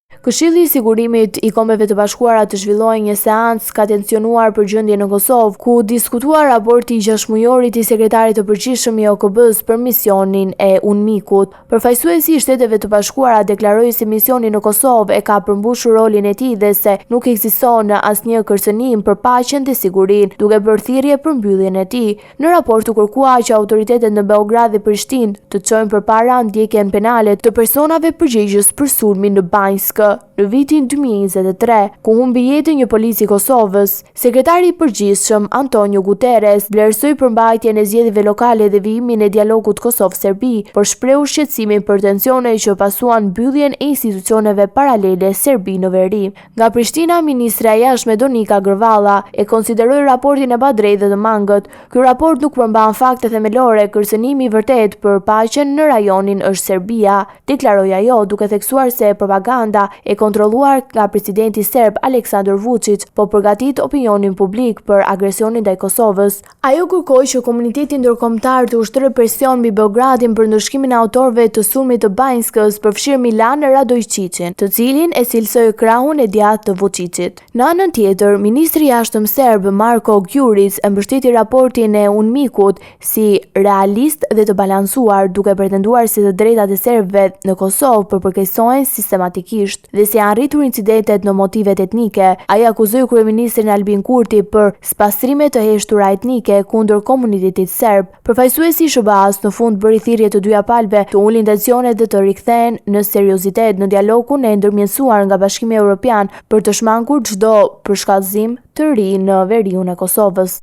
Këshilli i Sigurimit i Kombeve të Bashkuara të zhvilloi një seancë ka tensionuar për gjendjen në Kosovë, ku diskutua raporti i 6 mujorit i sekretarit të përgjithshëm i OKB-s për misionin e UNMIK-ut. Përfaqësuesi i Shteteve të Bashkuara deklaroi se misioni në Kosovë e ka përmbushur rolin e tij dhe se nuk ekziston asnjë kërcënim për paqen dhe sigurinë, duke bërë thirrje për mbylljen e tij. Në raport u kërkua që autoritetet në Beograd dhe Prishtinë të çojnë përpara ndjekjen penale të personave përgjegjës për sulmin në Banjsk në vitin 2023, ku humbi jetën një polic i Kosovës. Sekretari i përgjithshëm Antonio Guterres vlerësoi përmbajtjen e zgjedhjeve lokale dhe vijimin e dialogut Kosovë-Serbi, por shprehu shqetësimin për tensione që pasuan mbylljen e institucioneve paralele Serbi në veri. Nga Prishtina, ministra e jashtme Donika Gërvalla e konsideroi raportin e padrejtë dhe të mangët. Ky raport nuk përmban fakte themelore, kërcënimi i vërtet për paqen në rajonin është Serbia, deklaroi ajo, duke theksuar se propaganda e kontrolluar nga presidenti serb Aleksandar Vučić po përgatit opinionin publik për agresionin ndaj Kosovës. Ajo kërkoi që komuniteti ndërkombëtar të ushtrojë presion mbi Beogradin për ndëshkimin e autorëve të sulmit të Banjskës, përfshirë Milan Radojčićin, të cilin e cilësoi krahun e djathtë të Vučićit. Në anën tjetër, ministri i jashtëm serb Marko Gjurić e mbështeti raportin e UNMIK-ut si realist dhe të balancuar, duke pretenduar se të drejtat e serbëve në Kosovë përkeqësohen sistematikisht dhe se janë rritur incidentet në motivet etnike. Ai akuzoi kryeministrin Albin Kurti për spastrime të heshtura etnike kundër komunitetit serb. Përfaqësuesi i SBA-s në fund bëri thirrje të dyja palëve të ulin tensionet dhe të rikthehen në seriozitet në dialogun e ndërmjetësuar nga Bashkimi Evropian për të shmangur çdo përshkallëzim të ri në veriun e Kosovës.